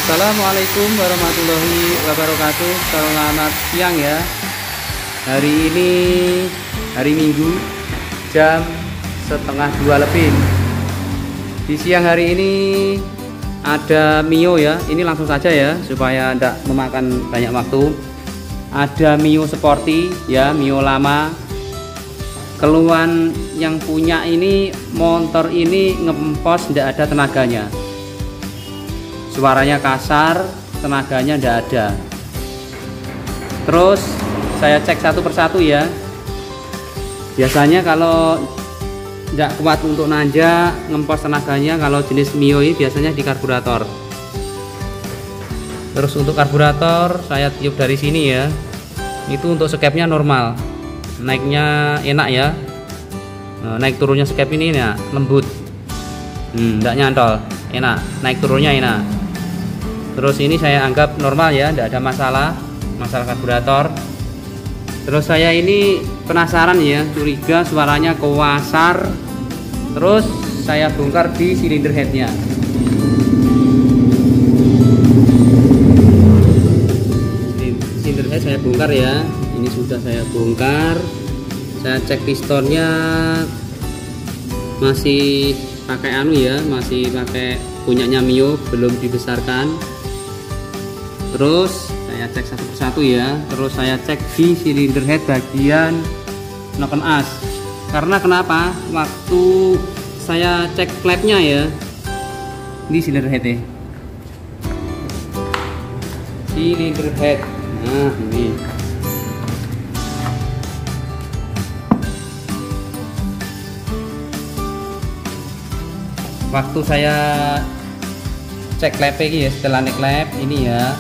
Assalamualaikum warahmatullahi wabarakatuh. Selamat siang ya. Hari ini hari Minggu, jam 1:30 lebih. Di siang hari ini ada Mio ya. Ini langsung saja ya supaya tidak memakan banyak waktu. Ada Mio Sporty ya, Mio lama. Keluhan yang punya ini, motor ini ngempos tidak ada tenaganya. Suaranya kasar, tenaganya tidak ada. Terus saya cek satu persatu ya. Biasanya kalau tidak kuat untuk nanjak, ngempos tenaganya kalau jenis Mio ini biasanya di karburator. Terus untuk karburator saya tiup dari sini ya. Itu untuk skepnya normal, naiknya enak ya. Naik turunnya skep ini ya lembut, tidak nyantol, enak. Naik turunnya enak. Terus ini saya anggap normal ya, tidak ada masalah karburator. Terus saya ini penasaran ya, curiga suaranya kewasar. Terus saya bongkar di silinder headnya. Silinder head saya bongkar ya. Ini sudah saya bongkar. Saya cek pistonnya masih pakai masih pakai punyanya Mio, belum dibesarkan. Terus saya cek satu persatu ya. Terus saya cek di silinder head bagian knocken as. Karena kenapa? Waktu saya cek klepnya ya, di silinder head silinder head. Nah ini. Waktu saya cek klep ini ya, setelah naik klep ini ya.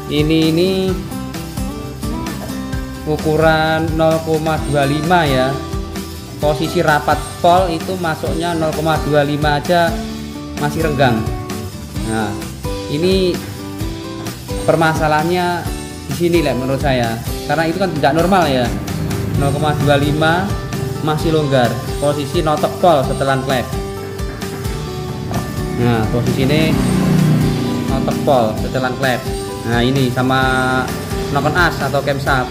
Ini ukuran 0,25 ya. Posisi rapat pol itu masuknya 0,25 aja masih renggang. Nah, ini permasalahannya di sini lah menurut saya. Karena itu kan tidak normal ya. 0,25 masih longgar. Posisi notok pol setelah klep. Nah, posisi ini notok pol setelan klep. Nah, ini sama knocken as atau camshaft.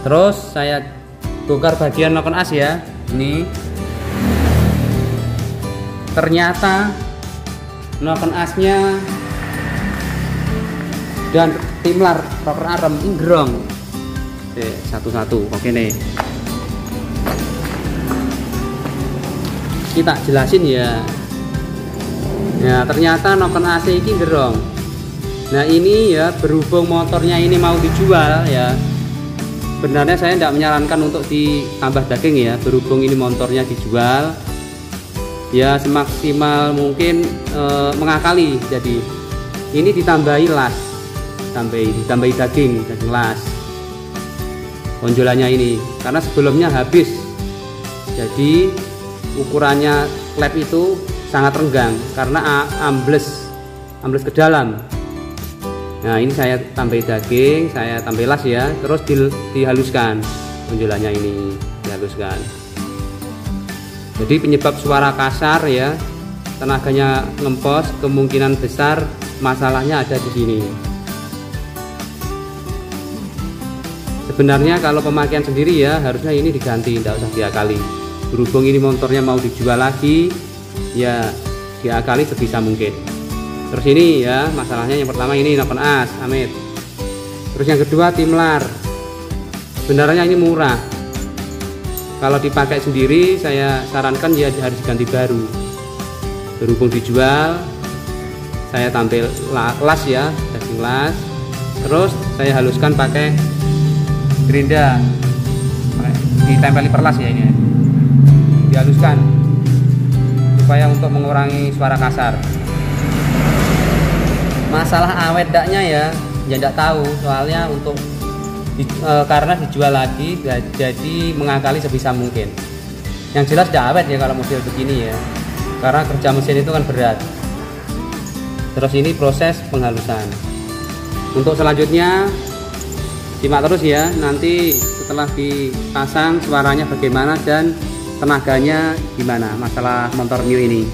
Terus saya bongkar bagian knocken as ya. Ini ternyata knocken asnya dan timlar rocker arm ini gerong. Oke, satu-satu. Oke nih. Kita jelasin ya. Ya, ternyata knocken AC ini gerong. Nah, ini ya berhubung motornya ini mau dijual ya. Sebenarnya saya tidak menyarankan untuk ditambah daging ya. Berhubung ini motornya dijual, ya semaksimal mungkin mengakali. Jadi ini ditambahi las, ditambahi daging las. Ponjolannya ini karena sebelumnya habis. Jadi ukurannya klep itu sangat renggang karena ambles ke dalam. Nah, ini saya tambah daging, saya tambah las ya, terus dihaluskan ponjolannya ini dihaluskan. Jadi penyebab suara kasar ya, tenaganya ngempos, kemungkinan besar masalahnya ada di sini. Sebenarnya kalau pemakaian sendiri ya harusnya ini diganti, tidak usah diakali. Berhubung ini motornya mau dijual lagi, ya diakali sebisa mungkin. Terus ini ya masalahnya yang pertama ini knocken as, amit. Terus yang kedua timlar. Sebenarnya ini murah. Kalau dipakai sendiri saya sarankan ya harus diganti baru. Berhubung dijual, saya tampil las ya, daging las. Terus saya haluskan pakai gerinda, ditempeli perlas ya ini. Dihaluskan supaya untuk mengurangi suara kasar. Masalah awet daknya ya tidak tahu, soalnya untuk karena dijual lagi jadi mengakali sebisa mungkin. Yang jelas tidak awet ya kalau model begini ya, karena kerja mesin itu kan berat. Terus ini proses penghalusan. Untuk selanjutnya simak terus ya, nanti setelah dipasang suaranya bagaimana dan tenaganya gimana masalah motor Mio ini.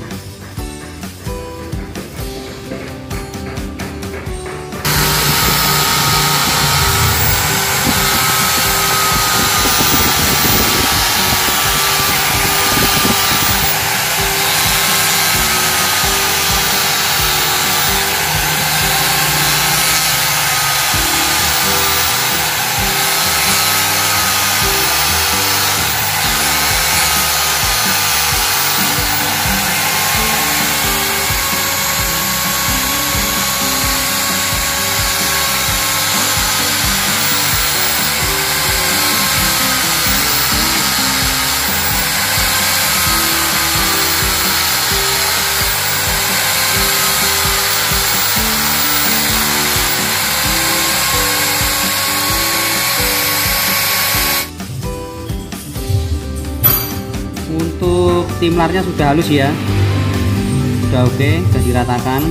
Untuk timlarnya sudah halus ya, sudah oke, sudah diratakan.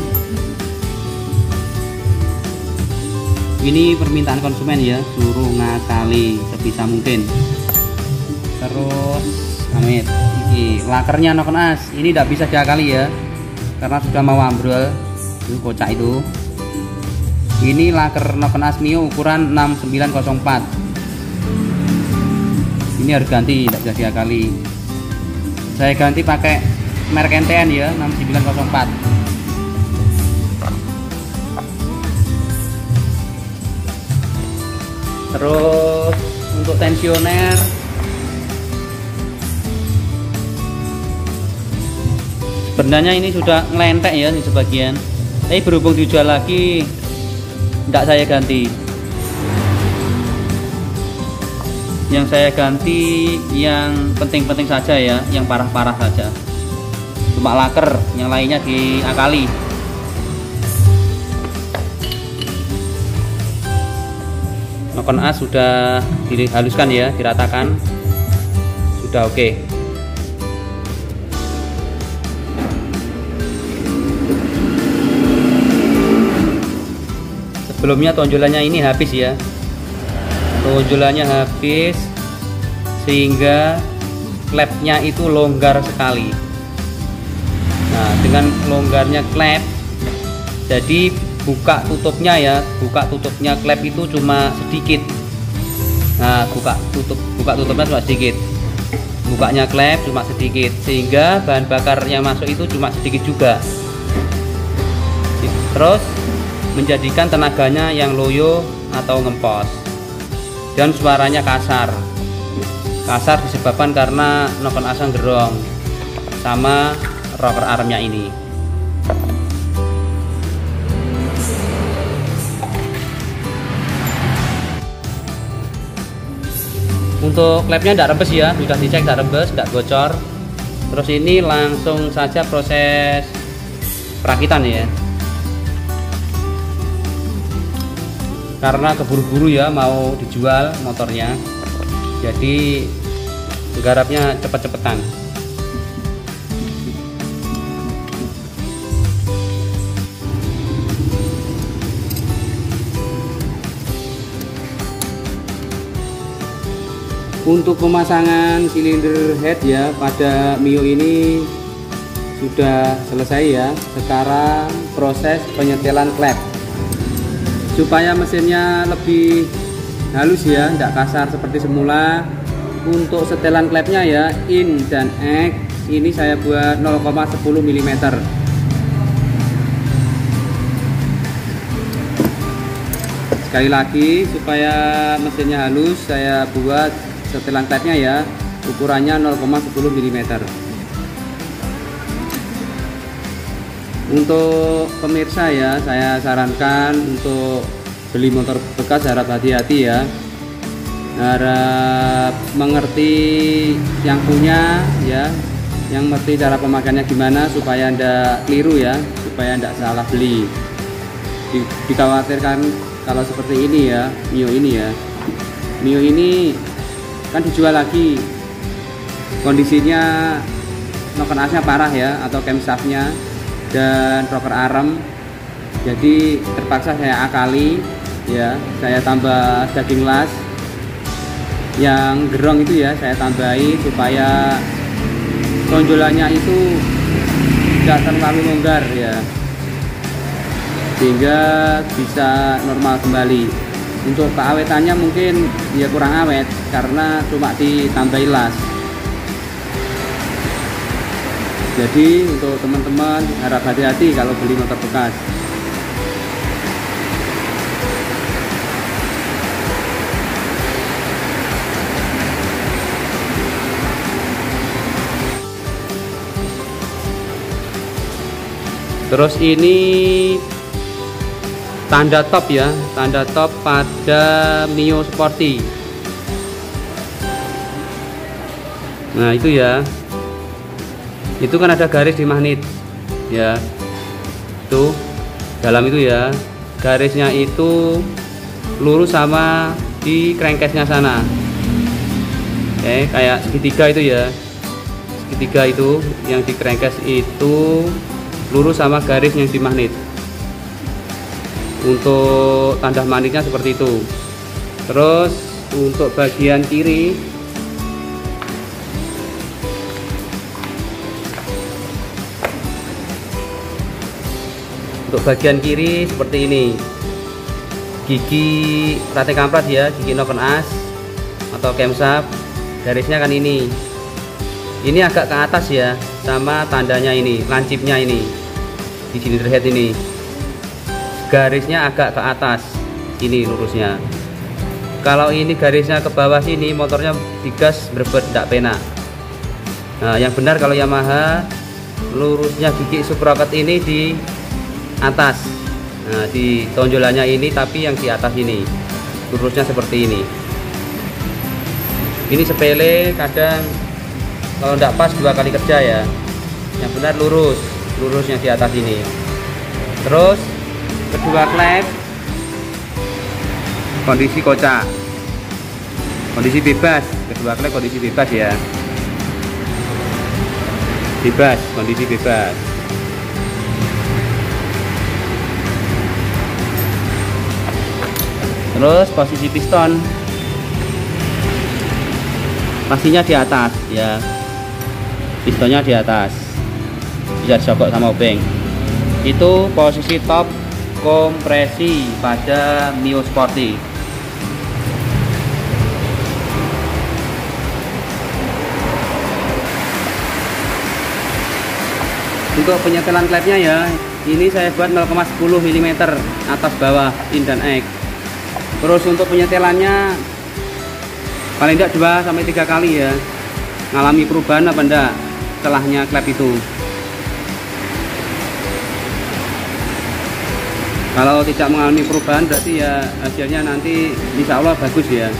Ini permintaan konsumen ya, suruh ngakali sebisa mungkin. Terus amit ini lakernya Nokon As, ini tidak bisa diakali ya karena sudah mau ambrol. Itu kocak itu. Ini laker Nokon As Mio ukuran 6904. Ini harus ganti, tidak bisa diakali. Saya ganti pakai merek NTN ya, 6904. Terus untuk tensioner sebenarnya ini sudah ngelentek ya di sebagian, tapi berhubung dijual lagi tidak saya ganti. Yang saya ganti yang penting-penting saja ya, yang parah-parah saja, cuma laker, yang lainnya diakali. Nokon As sudah dihaluskan ya, diratakan, sudah oke. Sebelumnya tonjolannya ini habis ya, tonjolannya habis sehingga klepnya itu longgar sekali. Nah, dengan longgarnya klep, jadi buka tutupnya ya, buka tutupnya klep itu cuma sedikit. Nah, buka tutupnya cuma sedikit, bukanya klep cuma sedikit, sehingga bahan bakar yang masuk itu cuma sedikit juga. Terus menjadikan tenaganya yang loyo atau ngempos, dan suaranya kasar disebabkan karena Nokon As gerong sama rocker armnya ini. Untuk klepnya tidak rembes ya, sudah dicek tidak rembes, tidak bocor. Terus ini langsung saja proses perakitan ya, karena keburu-buru ya mau dijual motornya, jadi garapnya cepet-cepetan. Untuk pemasangan silinder head ya pada Mio ini sudah selesai ya. Sekarang proses penyetelan klep supaya mesinnya lebih halus ya, tidak kasar seperti semula. Untuk setelan klepnya ya, in dan X ini saya buat 0,10 mm. Sekali lagi supaya mesinnya halus, saya buat setelan klepnya ya, ukurannya 0,10 mm. Untuk pemirsa ya, saya sarankan untuk beli motor bekas harap hati-hati ya, harap mengerti yang punya ya, yang ngerti cara pemakaiannya gimana supaya Anda keliru ya, supaya Anda salah beli. Dikhawatirkan kalau seperti ini ya, Mio ini kan dijual lagi, kondisinya Nokon Asnya parah ya, atau camshaftnya dan rocker arm, jadi terpaksa saya akali ya, saya tambah daging las yang gerong itu ya, saya tambahi supaya tonjolannya itu tidak terlalu longgar ya, sehingga bisa normal kembali. Untuk keawetannya mungkin ya kurang awet karena cuma ditambahi las. Jadi untuk teman-teman harap hati-hati kalau beli motor bekas. Terus ini tanda top ya, tanda top pada Mio Sporty. Nah itu ya, itu kan ada garis di magnet ya, tuh dalam itu ya, garisnya itu lurus sama di crankcase-nya sana. Oke, kayak segitiga itu ya, segitiga itu yang di crankcase itu lurus sama garis yang di magnet. Untuk tanda magnetnya seperti itu. Terus untuk bagian kiri seperti ini, gigi rate kamprat ya, gigi noken as atau camshaft, garisnya kan ini agak ke atas ya, sama tandanya ini, lancipnya ini di silinder head ini garisnya agak ke atas, ini lurusnya. Kalau ini garisnya ke bawah sini, motornya digas berbet tidak penak. Nah, yang benar kalau Yamaha lurusnya gigi sprocket ini di atas. Nah, di tonjolannya ini, tapi yang di atas ini lurusnya seperti ini. Ini sepele, kadang kalau tidak pas 2 kali kerja ya. Yang benar lurusnya di atas ini. Terus kedua klep kondisi kocak, kondisi bebas. Kedua klep kondisi bebas ya, kondisi bebas. Terus posisi piston pastinya di atas ya, pistonnya di atas, bisa disogok sama obeng. Itu posisi top kompresi pada Mio Sporty. Untuk penyetelan klepnya ya, ini saya buat 0,10 mm atas bawah in dan egg. Terus untuk penyetelannya paling tidak 2-3 kali ya. Ngalami perubahan apa enggak setelahnya klep itu. Kalau tidak mengalami perubahan berarti ya hasilnya nanti insya Allah bagus ya.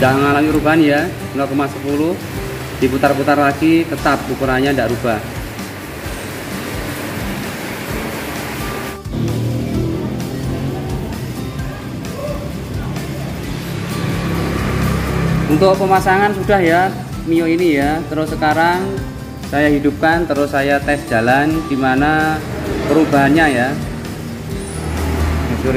Tidak mengalami perubahan ya, 0,10, diputar-putar lagi tetap ukurannya tidak rubah. Untuk pemasangan sudah ya Mio ini ya. Terus sekarang saya hidupkan, terus saya tes jalan gimana perubahannya ya. Sorry,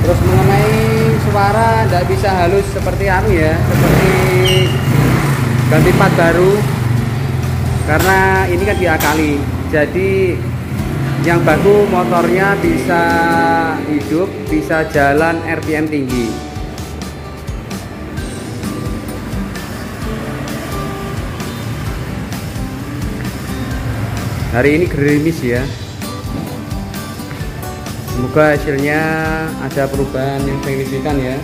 terus mengenai suara tidak bisa halus seperti anu ya, seperti ganti plat baru, karena ini kan diakali. Jadi yang baku motornya bisa hidup, bisa jalan RPM tinggi. Hari ini gerimis ya. Semoga hasilnya ada perubahan yang signifikan ya.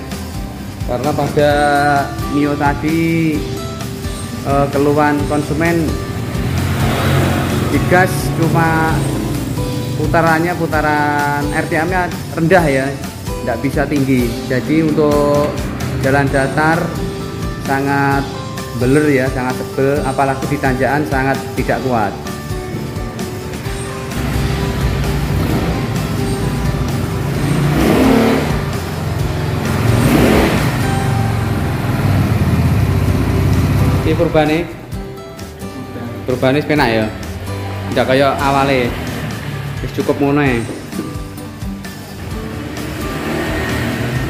Karena pada Mio tadi keluhan konsumen digas cuma putaran RPM-nya rendah ya, tidak bisa tinggi. Jadi untuk jalan datar sangat beler ya, sangat tebel, apalagi di tanjakan sangat tidak kuat. Ini perubahannya penak ya, tidak kayak awalnya. Cukup ngono ya.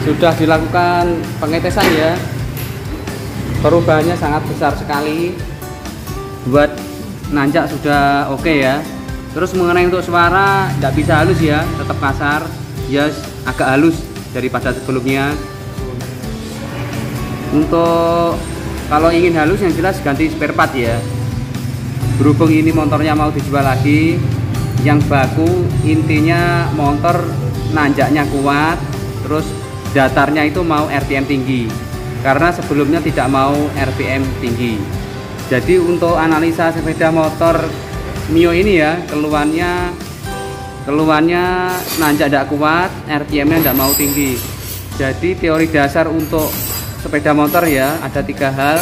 Sudah dilakukan pengetesan ya, perubahannya sangat besar sekali. Buat nanjak sudah oke ya. Terus mengenai untuk suara tidak bisa halus ya, tetap kasar ya, agak halus daripada sebelumnya. Untuk kalau ingin halus yang jelas ganti spare part ya. Berhubung ini motornya mau dijual lagi, yang baku intinya motor nanjaknya kuat, terus datarnya itu mau RPM tinggi, karena sebelumnya tidak mau RPM tinggi. Jadi untuk analisa sepeda motor Mio ini ya, keluhannya nanjak tidak kuat, RPM-nya tidak mau tinggi. Jadi teori dasar untuk sepeda motor ya ada 3 hal.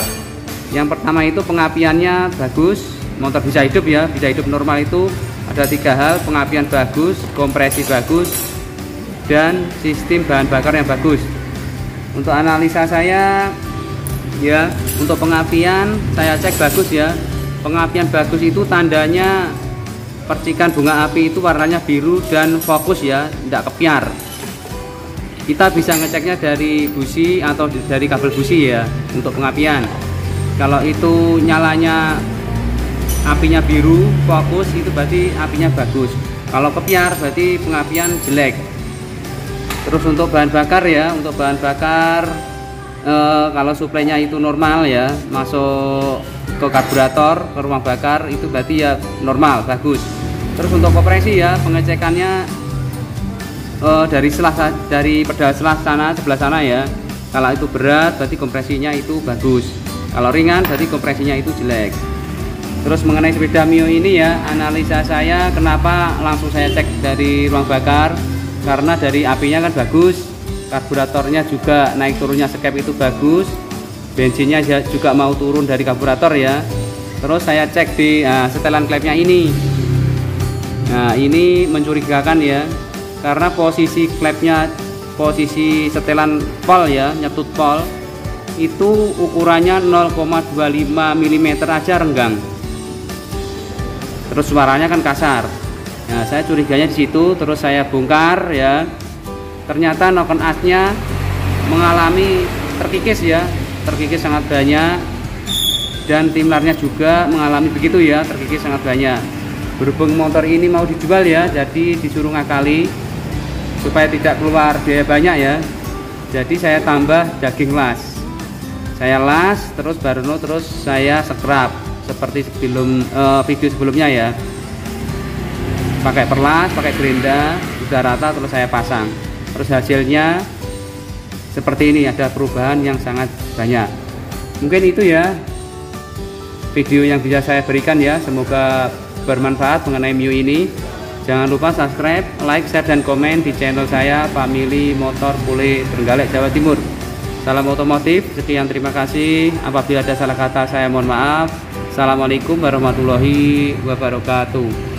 Yang pertama itu pengapiannya bagus, motor bisa hidup ya, bisa hidup normal itu ada 3 hal: pengapian bagus, kompresi bagus, dan sistem bahan bakar yang bagus. Untuk analisa saya ya, untuk pengapian saya cek bagus ya. Pengapian bagus itu tandanya percikan bunga api itu warnanya biru dan fokus ya, tidak kepiar. Kita bisa ngeceknya dari busi atau dari kabel busi ya untuk pengapian. Kalau itu nyalanya apinya biru fokus, itu berarti apinya bagus. Kalau kepiar berarti pengapian jelek. Terus untuk bahan bakar ya, untuk bahan bakar kalau suplainya itu normal ya, masuk ke karburator, ke ruang bakar, itu berarti ya normal, bagus. Terus untuk kompresi ya, pengecekannya dari pedal sebelah sana ya. Kalau itu berat berarti kompresinya itu bagus, kalau ringan berarti kompresinya itu jelek. Terus mengenai sepeda Mio ini ya, analisa saya kenapa langsung saya cek dari ruang bakar, karena dari apinya kan bagus, karburatornya juga naik turunnya skep itu bagus, bensinnya juga mau turun dari karburator ya. Terus saya cek di setelan klepnya ini. Nah ini mencurigakan ya, karena posisi klepnya, posisi setelan pol ya, nyetut pol itu ukurannya 0,25 mm aja renggang. Terus suaranya kan kasar. Nah saya curiganya di situ. Terus saya bongkar ya, ternyata noken asnya mengalami terkikis ya, terkikis sangat banyak, dan timlarnya juga mengalami begitu ya, terkikis sangat banyak. Berhubung motor ini mau dijual ya, jadi disuruh ngakali supaya tidak keluar biaya banyak ya. Jadi saya tambah daging las, saya las terus terus saya scrap seperti video sebelumnya ya, pakai perlas, pakai gerinda, sudah rata, terus saya pasang. Terus hasilnya seperti ini, ada perubahan yang sangat banyak. Mungkin itu ya video yang bisa saya berikan ya, semoga bermanfaat mengenai Mio ini. Jangan lupa subscribe, like, share, dan komen di channel saya, Family Motor Pule Trenggalek, Jawa Timur. Salam otomotif, sekian, terima kasih. Apabila ada salah kata saya mohon maaf. Assalamualaikum warahmatullahi wabarakatuh.